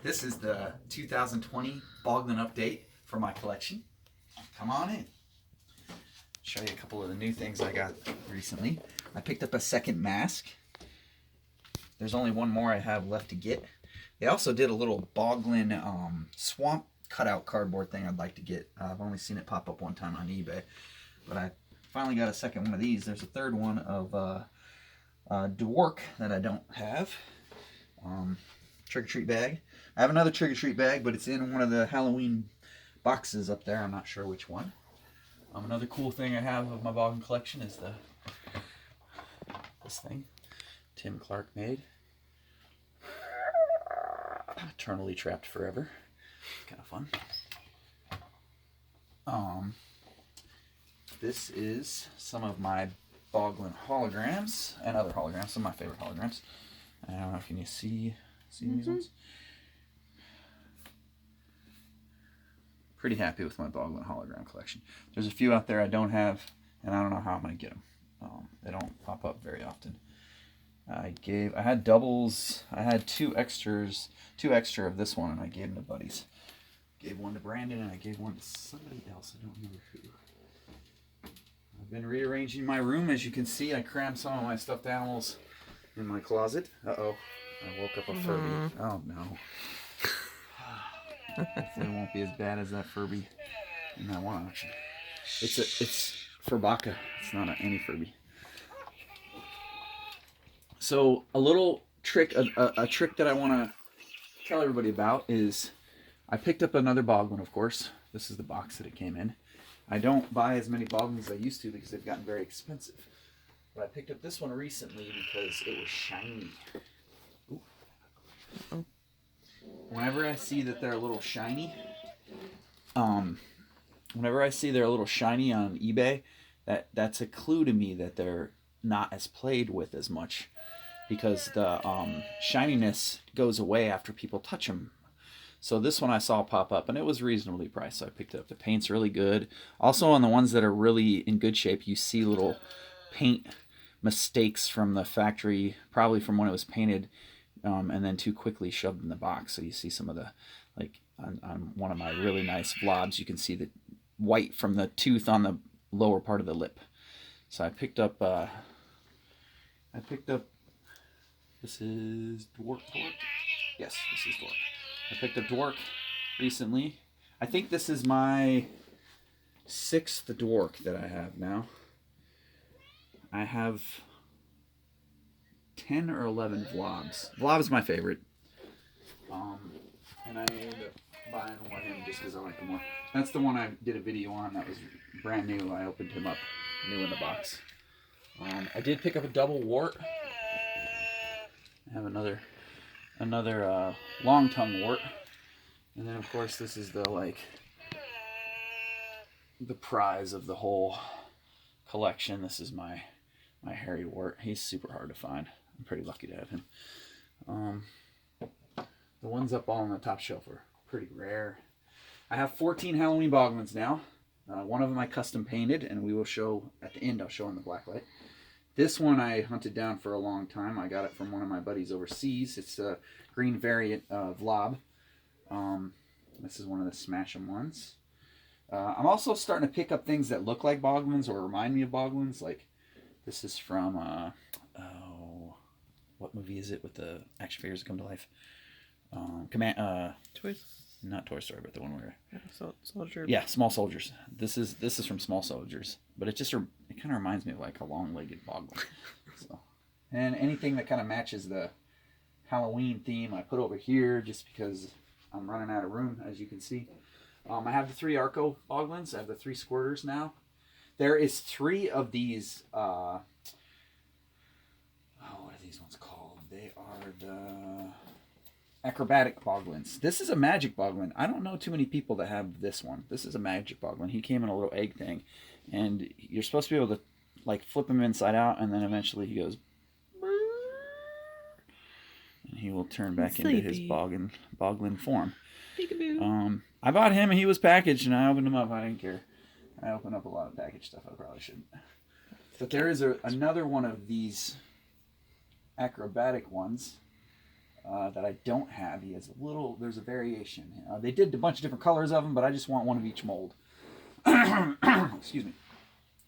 This is the 2020 Boglin update for my collection. Come on in. Show you a couple of the new things I got recently. I picked up a second mask. There's only one more I have left to get. They also did a little Boglin swamp cutout cardboard thing I'd like to get. I've only seen it pop up one time on eBay, but I finally got a second one of these. There's a third one of Dwark that I don't have. Trick-or-treat bag. I have another trick-or-treat bag, but it's in one of the Halloween boxes up there. I'm not sure which one. Another cool thing I have of my Boglin collection is this thing Tim Clark made. Eternally Trapped Forever. Kind of fun. This is some of my Boglin holograms and other holograms, some of my favorite holograms. I don't know if you can see these ones. Pretty happy with my Boglin hologram collection. There's a few out there I don't have, and I don't know how I'm going to get them. They don't pop up very often. I had doubles. I had two extra of this one, and I gave them to buddies. Gave one to Brandon, and I gave one to somebody else. I don't remember who. I've been rearranging my room. As you can see, I crammed some of my stuffed animals in my closet. Uh-oh. I woke up a Furby. Oh, no. Hopefully it won't be as bad as that Furby in that one auction. It's Furbaka. It's not any Furby. So a little trick, a trick that I want to tell everybody about is I picked up another Boglin, of course. This is the box that it came in. I don't buy as many Boglins as I used to because they've gotten very expensive. But I picked up this one recently because it was shiny. Ooh. Whenever I see that they're a little shiny, on eBay, that's a clue to me that they're not as played with as much, because the shininess goes away after people touch them. So this one I saw pop up, and it was reasonably priced, so I picked it up. The paint's really good. Also, on the ones that are really in good shape, you see little paint mistakes from the factory, probably from when it was painted, and then too quickly shoved in the box. So you see some of the, like on one of my really nice vlogs, you can see the white from the tooth on the lower part of the lip. So I picked up, this is Dwark? Yes, this is Dwark. I picked up Dwark recently. I think this is my 6th Dwark that I have now. I have 10 or 11 Vlobs. Vlob is my favorite. And I ended up buying one of him just because I like him more. That's the one I did a video on that was brand new. I opened him up new in the box. I did pick up a double wart. I have another long tongue wart. And then of course this is the prize of the whole collection. This is my hairy wart. He's super hard to find. I'm pretty lucky to have him. The ones up all on the top shelf are pretty rare. I have 14 Halloween Boglins now. One of them I custom painted, and we will show at the end. I'll show in the black light. This one I hunted down for a long time. I got it from one of my buddies overseas. It's a green variant of Vlob. This is one of the Smash 'em ones. I'm also starting to pick up things that look like Boglins or remind me of Boglins. Like this is from what movie is it with the action figures that come to life? Toys? Not Toy Story, but the one where Soldier. Yeah, Small Soldiers. This is from Small Soldiers, but it kind of reminds me of like a long-legged Boglin. So, and anything that kind of matches the Halloween theme I put over here just because I'm running out of room, as you can see. I have the 3 Arco Boglins. I have the 3 squirters now. There is 3 of these, what are these ones called? They are the acrobatic Boglins. This is a magic Boglin. I don't know too many people that have this one. This is a magic Boglin. He came in a little egg thing, and you're supposed to be able to like flip him inside out, and then eventually he goes, and he will turn back into his Boglin form. I bought him, and he was packaged, and I opened him up. I didn't care. I opened up a lot of packaged stuff. I probably shouldn't. But there is another one of these acrobatic ones. that I don't have. He has a little, there's a variation. They did a bunch of different colors of them, but I just want one of each mold. Excuse me.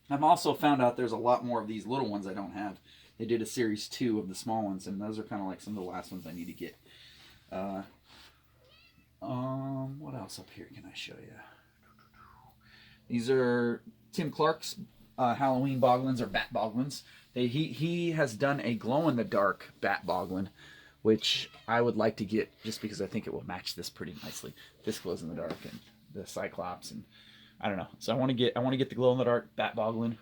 I've also found out there's a lot more of these little ones I don't have. They did a series 2 of the small ones, and those are kind of like some of the last ones I need to get. What else up here can I show you? These are Tim Clark's Halloween Boglins, or Bat Boglins. He has done a glow-in-the-dark Bat Boglin, which I would like to get just because I think it will match this pretty nicely. This glows in the dark and the Cyclops, and I don't know. So I want to get the glow-in-the-dark Bat Boglin.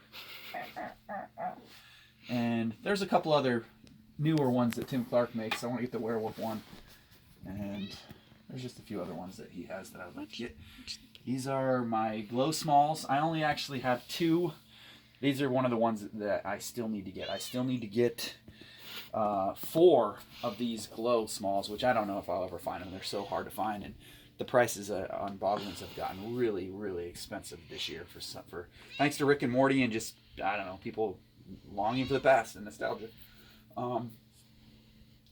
And there's a couple other newer ones that Tim Clark makes. I want to get the werewolf one, and there's just a few other ones that he has that I would like to get. These are my glow smalls. I only actually have 2. These are one of the ones that I still need to get. I still need to get 4 of these glow smalls, which I don't know if I'll ever find them. They're so hard to find, and the prices on Boglins have gotten really, really expensive this year for thanks to Rick and Morty and just, I don't know, people longing for the past and nostalgia.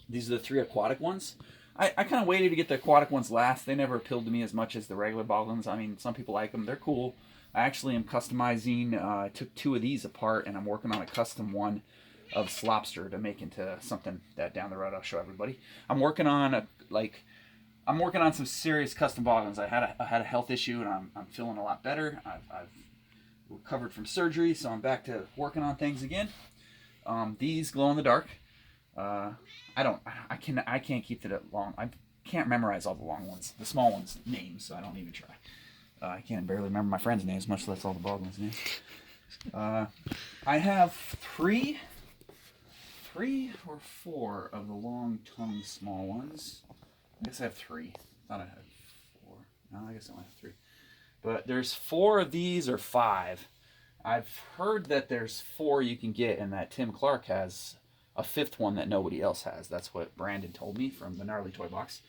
These are the 3 aquatic ones. I kind of waited to get the aquatic ones last. They never appealed to me as much as the regular Boglins. I mean, some people like them. They're cool. I actually am customizing. I took 2 of these apart, and I'm working on a custom one of Slopster to make into something that down the road I'll show everybody. I'm working on some serious custom Boglins. I had a health issue, and I'm feeling a lot better. I've recovered from surgery, so I'm back to working on things again. These glow in the dark. I can't keep it long. I can't memorize all the long ones, the small ones' names, so I don't even try. I can't barely remember my friends' names, much less all the Boglins' names. I have 3 or 4 of the long-tongued small ones. I guess I have 3. I thought I had 4. No, I guess I only have 3. But there's 4 of these, or 5. I've heard that there's 4 you can get, and that Tim Clark has a 5th one that nobody else has. That's what Brandon told me from the Gnarly Toy Box.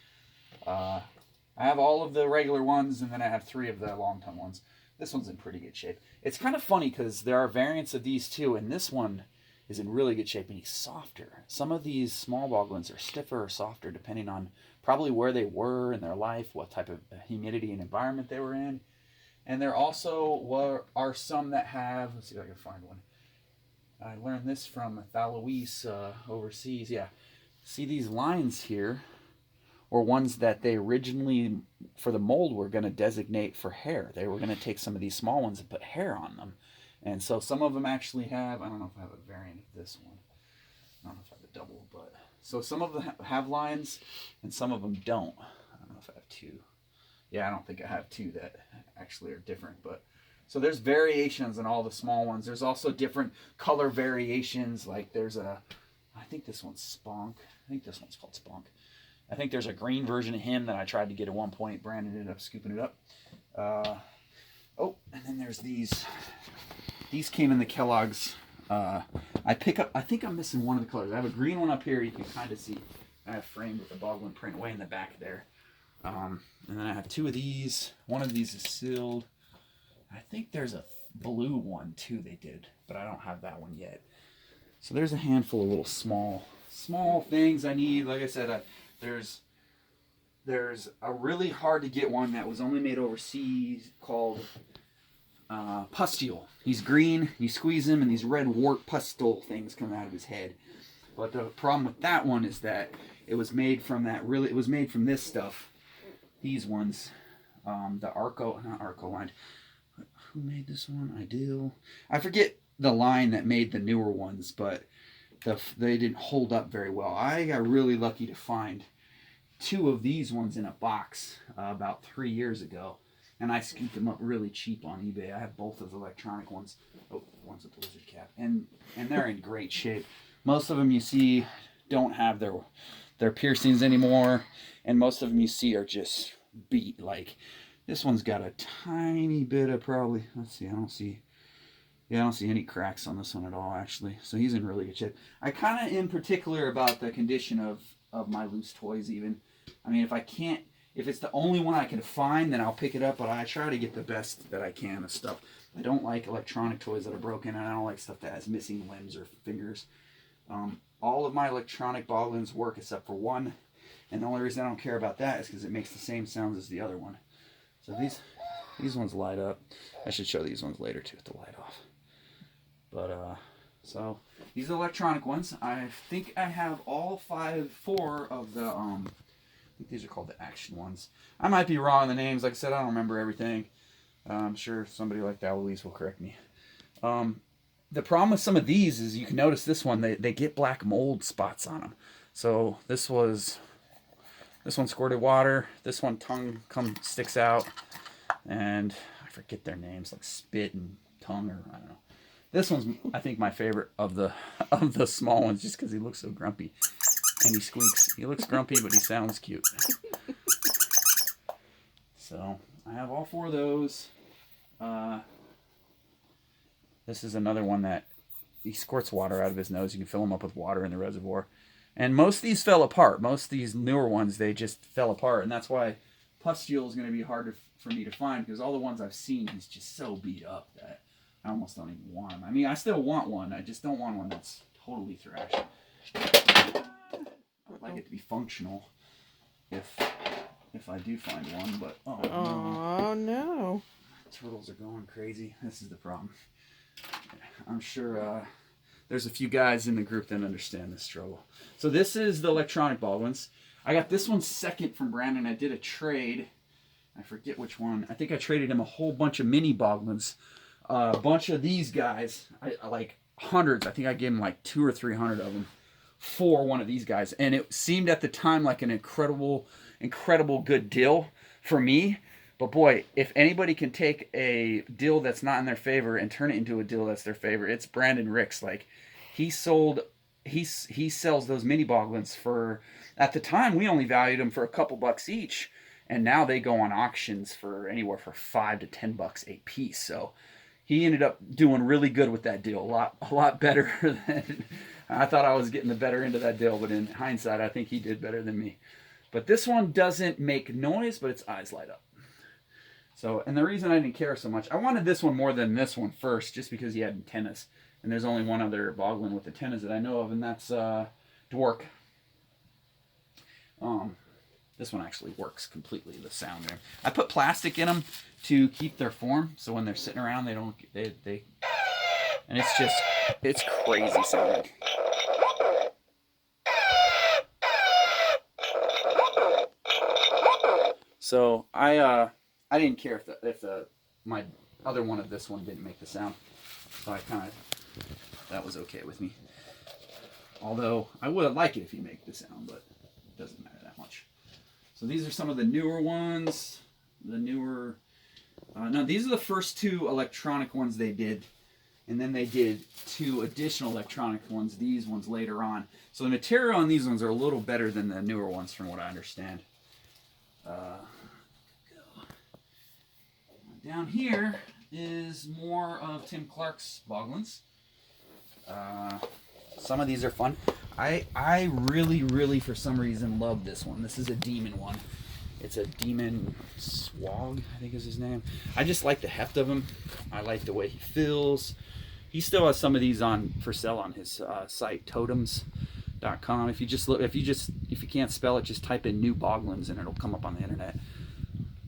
I have all of the regular ones, and then I have 3 of the long-tongue ones. This one's in pretty good shape. It's kind of funny because there are variants of these too, and this one is in really good shape, and he's softer. Some of these small Boglins are stiffer or softer depending on probably where they were in their life, what type of humidity and environment they were in. And there also are some that have, let's see if I can find one. I learned this from Thaloise overseas. Yeah, see these lines here were ones that they originally, for the mold, were going to designate for hair. They were going to take some of these small ones and put hair on them. And so some of them actually have, I don't know if I have a variant of this one. I don't know if I have a double, but so some of them have lines and some of them don't. I don't know if I have 2. Yeah, I don't think I have 2 that actually are different, but so there's variations in all the small ones. There's also different color variations. Like there's I think this one's Sponk. I think this one's called Sponk. I think there's a green version of him that I tried to get at one point. Brandon ended up scooping it up. Oh, and then there's these. These came in the Kellogg's. I think I'm missing one of the colors. I have a green one up here. You can kind of see. I have framed with the Boglin print way in the back there. And then I have 2 of these. One of these is sealed. I think there's a blue one too they did, but I don't have that one yet. So there's a handful of little small things I need. Like I said, there's a really hard to get one that was only made overseas called Pustule. He's green, you squeeze him and these red wart pustule things come out of his head. But the problem with that one is that it was made from this stuff. These ones, the not Arco line. Who made this one? Ideal. I forget the line that made the newer ones, but they didn't hold up very well. I got really lucky to find 2 of these ones in a box about 3 years ago, and I scooped them up really cheap on eBay. I have both of the electronic ones. Oh, one's with the lizard cap, and they're in great shape. Most of them you see don't have their piercings anymore, and most of them you see are just beat. Like this one's got a tiny bit of probably. Let's see. I don't see any cracks on this one at all, actually. So he's in really good shape. I kind of am particular about the condition of my loose toys even. I mean, if it's the only one I can find, then I'll pick it up, but I try to get the best that I can of stuff. I don't like electronic toys that are broken, and I don't like stuff that has missing limbs or fingers. All of my electronic Boglins work except for one. And the only reason I don't care about that is because it makes the same sounds as the other one. So these ones light up. I should show these ones later too with the light off. But so these are electronic ones. I think I have all four of the I think these are called the action ones. I might be wrong on the names. Like I said, I don't remember everything. I'm sure somebody like that, Louise, will correct me. The problem with some of these is you can notice this one, they get black mold spots on them. So this one squirted water. This one tongue sticks out, and I forget their names, like spit and tongue, or I don't know. This one's, I think, my favorite of the small ones, just because he looks so grumpy and he squeaks. He looks grumpy, but he sounds cute. So I have all four of those. This is another one that he squirts water out of his nose. You can fill him up with water in the reservoir. And most of these fell apart. Most of these newer ones, they just fell apart. And that's why Pustule is going to be hard for me to find, because all the ones I've seen, he's just so beat up that I almost don't even want him. I mean, I still want one. I just don't want one that's totally thrashed. I'd like it to be functional if I do find one, but oh no. Turtles are going crazy. This is the problem. I'm sure there's a few guys in the group that understand this struggle. So this is the electronic Boglins. I got this one second from Brandon. I did a trade. I forget which one. I think I traded him a whole bunch of mini Boglins. A bunch of these guys, I like hundreds. I think I gave him like 200 or 300 of them for one of these guys. And it seemed at the time like an incredible good deal for me. But boy, if anybody can take a deal that's not in their favor and turn it into a deal that's their favor, it's Brandon Ricks. Like, he sells those mini Boglins for, at the time, we only valued them for a couple bucks each. And now they go on auctions for anywhere for $5 to $10 a piece. So he ended up doing really good with that deal. A lot better than I thought I was getting the better end of that deal. But in hindsight, I think he did better than me. But this one doesn't make noise, but its eyes light up. So, and the reason I didn't care so much, I wanted this one more than this one first, just because he had antennas. And there's only one other Boglin with antennas that I know of, and that's Dwork. This one actually works completely, the sound there. I put plastic in them to keep their form, so when they're sitting around, they don't, and it's crazy sounding. So I didn't care if my other one of this one didn't make the sound. So that was okay with me. Although I would like it if you make the sound, but it doesn't matter that much. So these are some of the newer ones. No, these are the first two electronic ones they did. And then they did two additional electronic ones, these ones later on. So the material on these ones are a little better than the newer ones from what I understand. Down here is more of Tim Clark's Boglins. Some of these are fun. I really, for some reason, love this one. This is a demon one. It's a demon swag, I think is his name. I just like the heft of him. I like the way he feels. He still has some of these for sale on his site, totems.com. If you can't spell it, just type in new Boglins and it'll come up on the internet.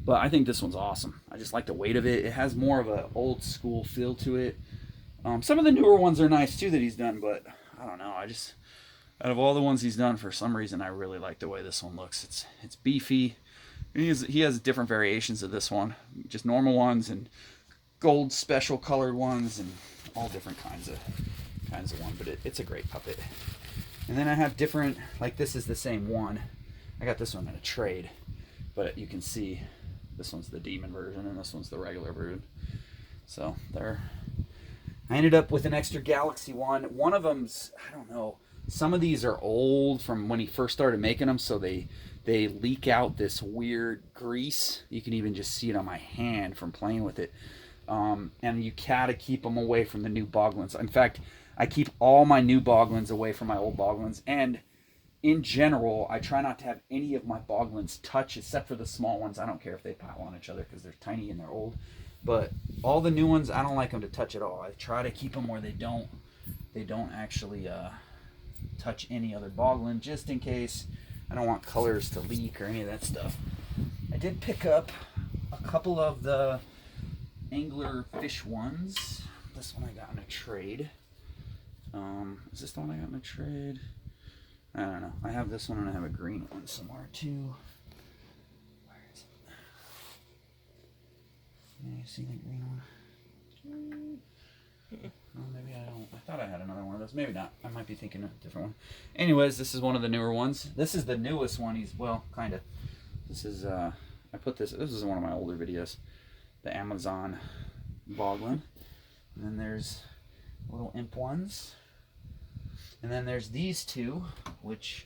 But I think this one's awesome. I just like the weight of it. It has more of an old school feel to it. Some of the newer ones are nice too that he's done, but I don't know. Out of all the ones he's done, for some reason, I really like the way this one looks. It's beefy. He has different variations of this one, just normal ones and gold special colored ones and all different kinds of one. But it's a great puppet. And then I have different, like this is the same one. I got this one in a trade, but you can see this one's the demon version and this one's the regular version. So there. I ended up with an extra Galaxy one. One of them's, I don't know, some of these are old from when he first started making them, so they leak out this weird grease. You can even just see it on my hand from playing with it. And you gotta keep them away from the new Boglins. In fact, I keep all my new Boglins away from my old Boglins. And in general, I try not to have any of my Boglins touch, except for the small ones. I don't care if they pile on each other because they're tiny and they're old. But all the new ones, I don't like them to touch at all. I try to keep them where they don't actually touch any other Boglin, just in case I don't want colors to leak or any of that stuff. I did pick up a couple of the angler fish ones. This one I got in a trade. Is this the one I got in a trade? I don't know. I have this one and I have a green one somewhere too. Where is it? Yeah, you see the green one? Oh, maybe I don't. I thought I had another one of those. Maybe not. I might be thinking of a different one. Anyways, this is one of the newer ones. This is the newest one. Well, kind of. This is, I put this is one of my older videos. The Amazon Boglin. And then there's little imp ones. And then there's these two, which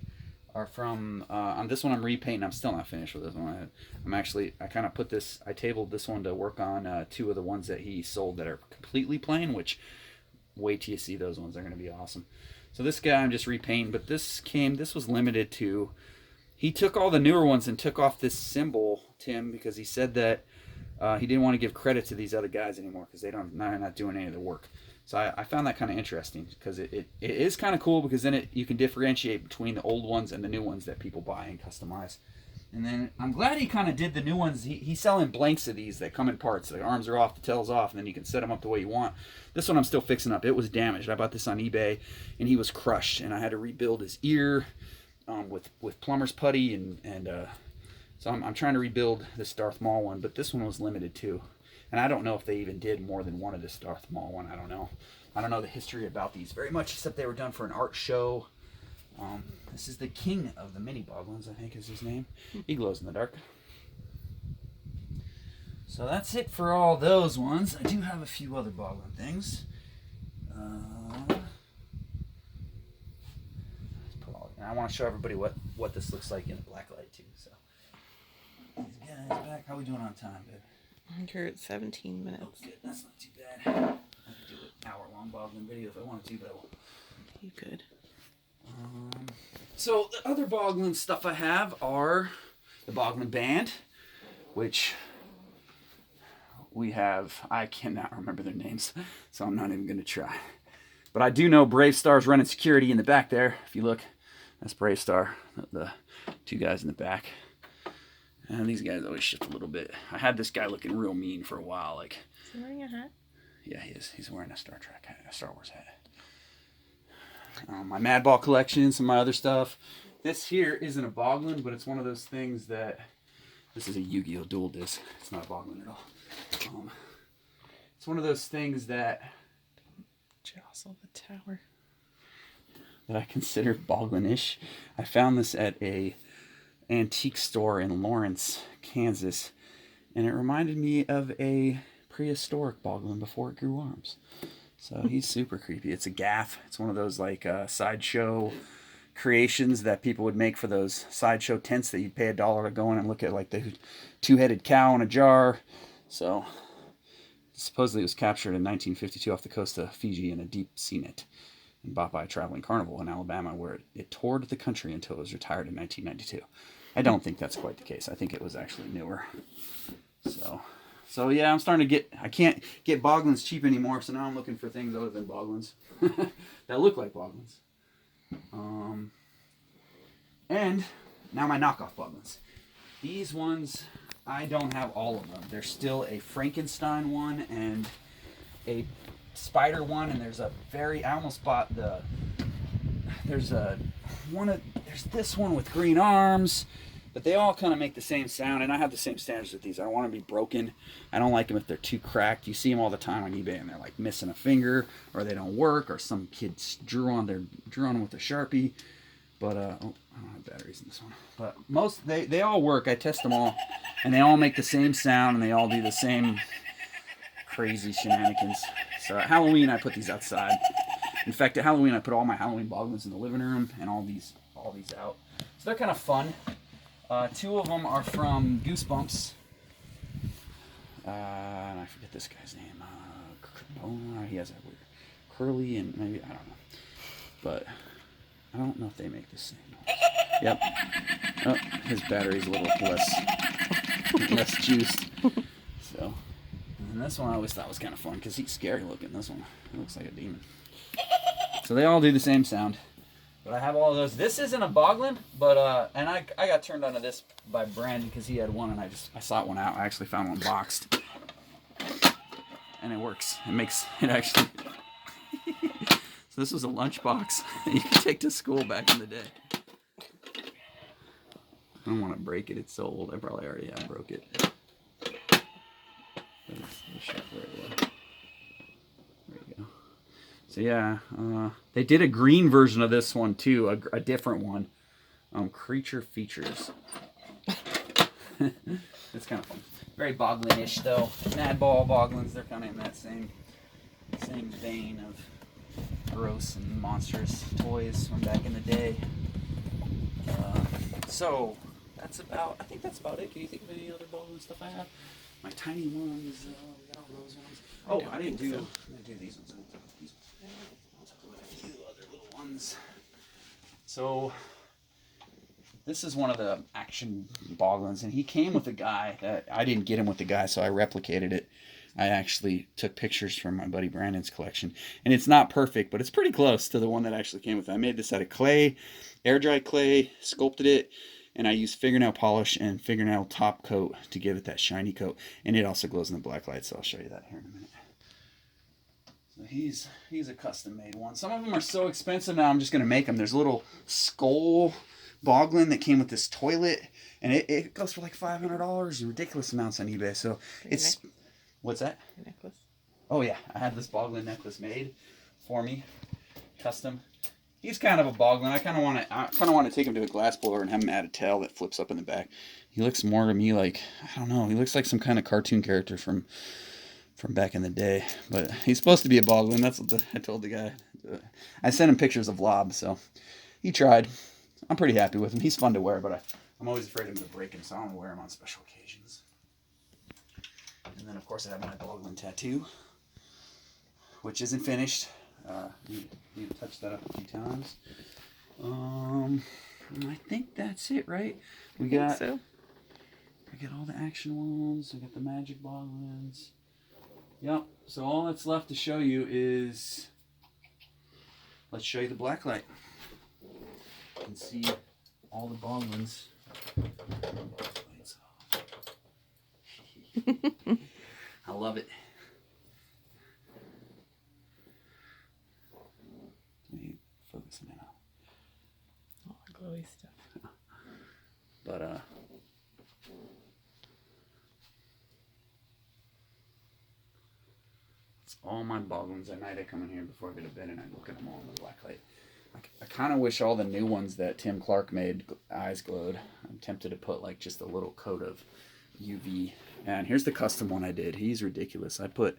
are from, on this one I'm repainting. I'm still not finished with this one. I kind of put this, I tabled this one to work on two of the ones that he sold that are completely plain, which, wait till you see those ones. They're going to be awesome. So this guy I'm just repainting, but this was limited to, he took all the newer ones and took off this symbol, Tim, because he said that he didn't want to give credit to these other guys anymore because they're not doing any of the work. So I found that kind of interesting because it is kind of cool because then you can differentiate between the old ones and the new ones that people buy and customize. And then I'm glad he kind of did the new ones. He's selling blanks of these that come in parts. The arms are off, the tail's off, and then you can set them up the way you want. This one I'm still fixing up. It was damaged. I bought this on eBay, and he was crushed, and I had to rebuild his ear with plumber's putty, and so I'm trying to rebuild this Darth Maul one, but this one was limited too. And I don't know if they even did more than one of this Darth Maul one. I don't know. I don't know the history about these very much, except they were done for an art show. This is the king of the mini Boglins, I think is his name. He glows in the dark. So that's it for all those ones. I do have a few other Boglin things. And I want to show everybody what this looks like in a black light too. So these guys back. How are we doing on time, babe? You're at 17 minutes. Oh, good. That's not too bad. I could do an hour-long Boglin video if I wanted to, but I won't. You could. So the other Boglin stuff I have are the Boglin Band, which we have. I cannot remember their names, so I'm not even going to try. But I do know Brave Star's running security in the back there. If you look, that's Brave Star, the two guys in the back. And these guys always shift a little bit. I had this guy looking real mean for a while. Like, Is he wearing a hat? Yeah, he is. He's wearing a Star Trek hat, a Star Wars hat. My Madball collection, some of my other stuff. This here isn't a Boglin, but it's one of those things that... This is a Yu-Gi-Oh! Dual Disc. It's not a Boglin at all. It's one of those things that... Jostle the tower. That I consider Boglin-ish. I found this at a antique store in Lawrence, Kansas, and it reminded me of a prehistoric Boglin before it grew arms. So he's super creepy. It's a gaff. It's one of those like sideshow creations that people would make for those sideshow tents that you'd pay $1 to go in and look at, like the two-headed cow in a jar. So supposedly it was captured in 1952 off the coast of Fiji in a deep sea net and bought by a traveling carnival in Alabama, where it toured the country until it was retired in 1992. I don't think that's quite the case. I think it was actually newer. So yeah, I'm starting to I can't get Boglins cheap anymore, so now I'm looking for things other than Boglins that look like Boglins. And now my knockoff Boglins. These ones, I don't have all of them. There's still a Frankenstein one and a spider one, and there's I almost bought there's this one with green arms, but they all kind of make the same sound, and I have the same standards with these. I don't want to be broken. I don't like them if they're too cracked. You see them all the time on eBay, and they're like missing a finger, or they don't work, or some kids drew on them with a Sharpie. But I don't have batteries in this one. But they all work. I test them all, and they all make the same sound, and they all do the same crazy shenanigans. So at Halloween, I put these outside. In fact, at Halloween, I put all my Halloween Boglins in the living room, and all these out. So they're kind of fun. Two of them are from Goosebumps. And I forget this guy's name. He has a weird curly and maybe, I don't know. But I don't know if they make the same noise. Yep. Oh, his battery's a little less juiced. So, and this one I always thought was kind of fun because he's scary looking. This one, it looks like a demon. So they all do the same sound. But I have all of those. This isn't a Boglin, but and I got turned on to this by Brandon because he had one, and I sought one out. I actually found one boxed, and it works. It actually. So this was a lunchbox you could take to school back in the day. I don't want to break it. It's so old. I probably already have broke it. But it's shut very well. There you go. So yeah, they did a green version of this one too, a different one. Creature features. It's kind of fun. Very Boglin-ish though. Madball Boglins, they're kind of in that same vein of gross and monstrous toys from back in the day. So I think that's about it. Can you think of any other Boglin stuff I have? My tiny ones, we got all those ones. Oh, I didn't do these ones. I'll talk about a few other little ones. So this is one of the action Boglins, and he came with a guy that I didn't get him with the guy, so I replicated it. I actually took pictures from my buddy Brandon's collection, and it's not perfect, but it's pretty close to the one that actually came with it. I made this out of clay, air dry clay, sculpted it, and I used fingernail polish and fingernail top coat to give it that shiny coat, and it also glows in the black light, so I'll show you that here in a minute. So he's a custom made one. Some of them are so expensive now I'm just going to make them. There's a little skull Boglin that came with this toilet, and it goes for like $500, ridiculous amounts on eBay. So it's what's that? Your necklace. Oh yeah, I had this Boglin necklace made for me, custom. He's kind of a Boglin. I kind of want to take him to a glass blower and have him add a tail that flips up in the back. He looks more to me like, I don't know, he looks like some kind of cartoon character from back in the day. But he's supposed to be a Boglin. That's what I told the guy. I sent him pictures of Lob, so he tried. I'm pretty happy with him. He's fun to wear, but I'm always afraid of him to break him, so I don't wear him on special occasions. And then, of course, I have my Boglin tattoo, which isn't finished. Need to touch that up a few times. And I think that's it, right? We got all the action ones. We got the magic Boglins. Yep. So all that's left to show you is, let's show you the black light. You can see all the Boglins. I love it. Let me focus on that. All the glowy stuff. But it's all my Boglins. At night I come in here before I go to bed and I look at them all in the black light. I kind of wish all the new ones that Tim Clark made eyes glowed. I'm tempted to put like just a little coat of UV. And here's the custom one I did. He's ridiculous. I put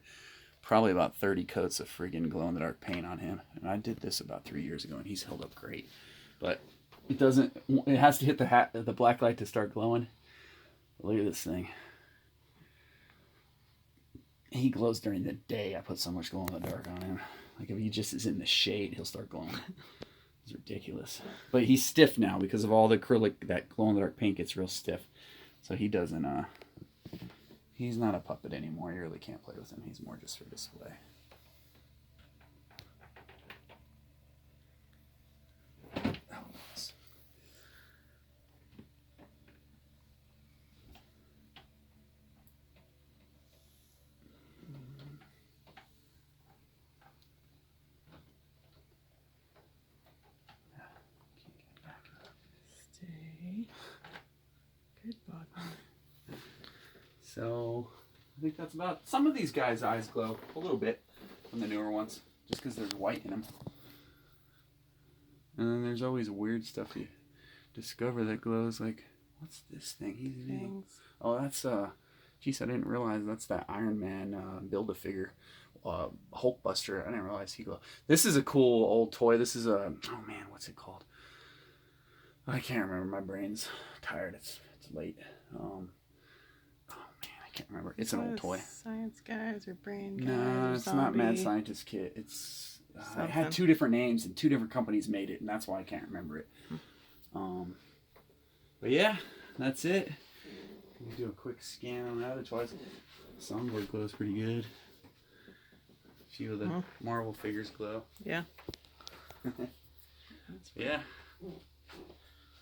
probably about 30 coats of friggin' glow-in-the-dark paint on him. And I did this about 3 years ago, and he's held up great. But it has to hit the black light to start glowing. Look at this thing. He glows during the day. I put so much glow-in-the-dark on him. Like if he just is in the shade, he'll start glowing. It's ridiculous. But he's stiff now because of all the acrylic. That glow-in-the-dark paint gets real stiff. So he doesn't, he's not a puppet anymore. You really can't play with him. He's more just for display. Stay. Good Boglin. So I think that's about. Some of these guys' eyes glow a little bit from the newer ones, just because there's white in them. And then there's always weird stuff you discover that glows. Like, what's this thing? Oh, that's geez, I didn't realize that's that Iron Man Build-A-Figure Hulkbuster. I didn't realize he glowed. This is a cool old toy. This is a what's it called? I can't remember. My brain's tired. It's late. I can't remember. It's an old toy. Science guys or brain guys? No, it's not Mad Scientist Kit. It's it had 2 different names and 2 different companies made it, and that's why I can't remember it. But yeah, that's it. Let me do a quick scan on the other toys. Songbird glows pretty good. A few of the Marvel figures glow. Yeah. Yeah.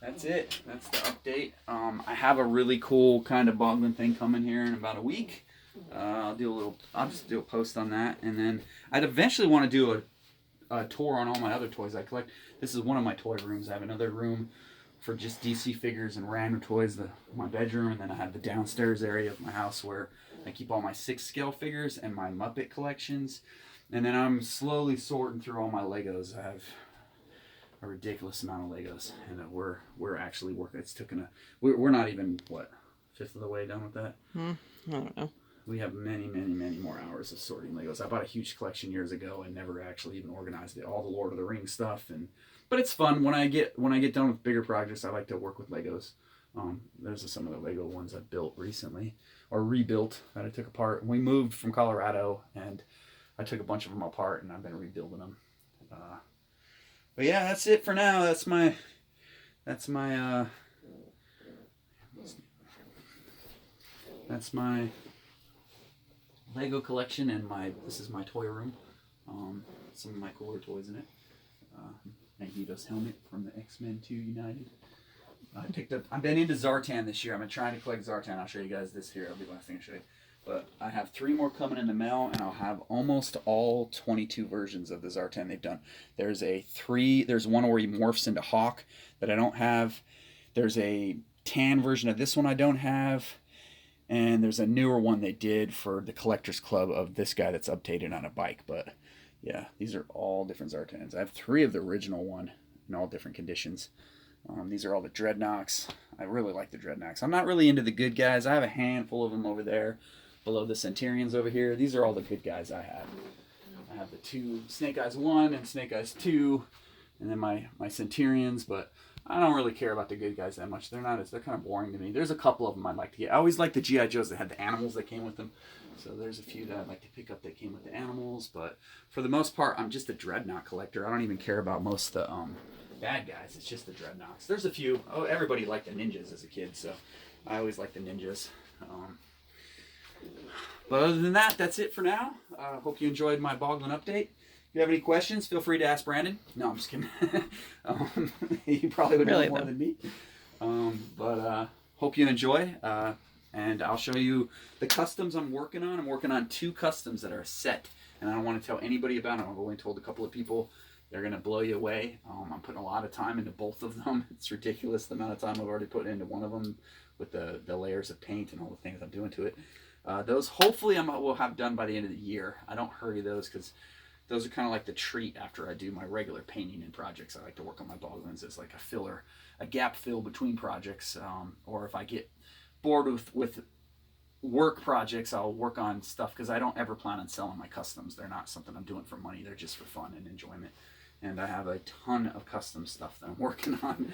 That's it. That's the update. I have a really cool kind of Boglin thing coming here in about a week. I'll just do a post on that, and then I'd eventually want to do a tour on all my other toys I collect. This is one of my toy rooms. I have another room for just DC figures and random toys, my bedroom, and then I have the downstairs area of my house where I keep all my 6-scale figures and my Muppet collections. And then I'm slowly sorting through all my Legos. I have a ridiculous amount of Legos, and we're actually working. We're not even fifth of the way done with that. I don't know. We have many more hours of sorting Legos. I bought a huge collection years ago and never actually even organized it. All the Lord of the Rings stuff, but it's fun when I get done with bigger projects. I like to work with Legos. There's some of the Lego ones I built recently or rebuilt that I took apart. We moved from Colorado and I took a bunch of them apart and I've been rebuilding them. But yeah, that's it for now. That's my Lego collection, and this is my toy room. Some of my cooler toys in it. Magneto's helmet from the X-Men 2 United. I've been into Zartan this year. I've been trying to collect Zartan. I'll show you guys this here. It'll be the last thing I show you. But I have 3 more coming in the mail, and I'll have almost all 22 versions of the Zartan they've done. There's one where he morphs into Hawk that I don't have. There's a tan version of this one I don't have. And there's a newer one they did for the Collectors Club of this guy that's updated on a bike. But yeah, these are all different Zartans. I have 3 of the original one in all different conditions. These are all the Dreadnoks. I really like the Dreadnoks. I'm not really into the good guys. I have a handful of them over there below the Centurions over here. These are all the good guys I have. I have the 2 Snake Eyes 1 and Snake Eyes 2, and then my Centurions, but I don't really care about the good guys that much. They're kind of boring to me. There's a couple of them I'd like to get. I always like the G.I. Joes that had the animals that came with them. So there's a few that I'd like to pick up that came with the animals. But for the most part, I'm just a Dreadnought collector. I don't even care about most of the bad guys. It's just the Dreadnoughts. There's a few. Oh, everybody liked the ninjas as a kid, so I always liked the ninjas. But other than that, that's it for now. Hope you enjoyed my Boglin update. If you have any questions, feel free to ask Brandon. No, I'm just kidding. You probably would know more than me. But hope you enjoy. And I'll show you the customs I'm working on. I'm working on 2 customs that are set. And I don't want to tell anybody about them. I've only told a couple of people. They're going to blow you away. I'm putting a lot of time into both of them. It's ridiculous the amount of time I've already put into one of them with the layers of paint and all the things I'm doing to it. Those hopefully will have done by the end of the year. I don't hurry those because those are kind of like the treat after I do my regular painting and projects. I like to work on my Boglins as like a filler, a gap fill between projects. Or if I get bored with work projects, I'll work on stuff because I don't ever plan on selling my customs. They're not something I'm doing for money. They're just for fun and enjoyment. And I have a ton of custom stuff that I'm working on.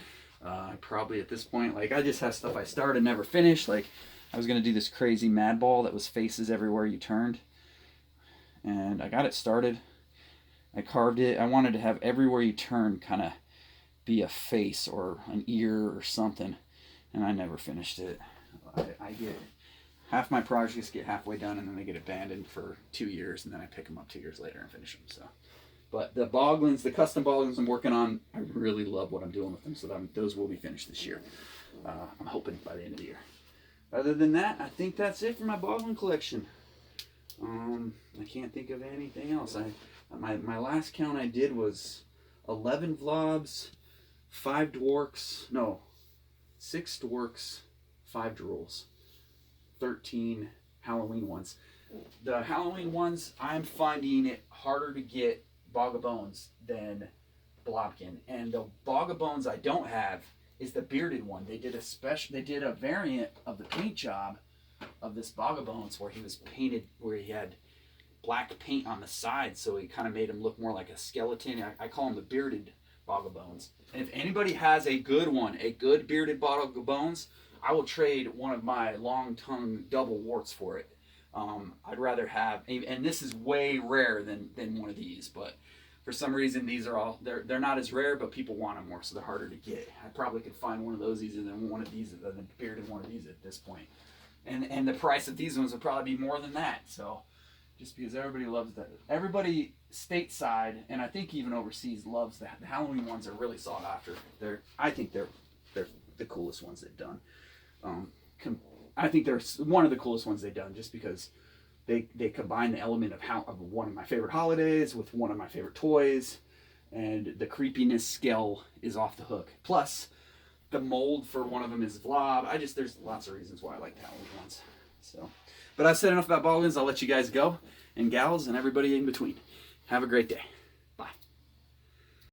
Probably at this point, I just have stuff I started and never finished. Like I was going to do this crazy mad ball that was faces everywhere you turned. And I got it started. I carved it. I wanted to have everywhere you turn kind of be a face or an ear or something. And I never finished it. I get half my projects get halfway done and then they get abandoned for 2 years and then I pick them up 2 years later and finish them. So, but the Boglins, the custom Boglins I'm working on, I really love what I'm doing with them. So those will be finished this year. I'm hoping by the end of the year. Other than that, I think that's it for my Boglin collection. I can't think of anything else. My last count I did was 11 Vlobs, 6 Dworks, 5 Drools, 13 Halloween ones. The Halloween ones, I'm finding it harder to get Bog of Bones than Blobkin. And the Bog of Bones I don't have is the bearded one. They did a variant of the paint job of this Bog of Bones where he was painted, where he had black paint on the side, so he kind of made him look more like a skeleton. I call him the bearded Bog of Bones. And if anybody has a good one, a good bearded Bog of Bones, I will trade one of my long tongue double warts for it. I'd rather have, and this is way rare than one of these, but for some reason these are all, they're not as rare, but people want them more, so they're harder to get. I probably could find one of those easier than one of these, than the bearded one of these at this point. And the price of these ones would probably be more than that. So just because everybody loves that. Everybody stateside, and I think even overseas, loves that. The Halloween ones are really sought after. I think they're the coolest ones they've done. I think they're one of the coolest ones they've done, just because they combine the element of one of my favorite holidays with one of my favorite toys, and the creepiness scale is off the hook. Plus, the mold for one of them is Vlad. There's lots of reasons why I like the Halloween ones. So, but I've said enough about Boglins. I'll let you guys go, and gals, and everybody in between. Have a great day.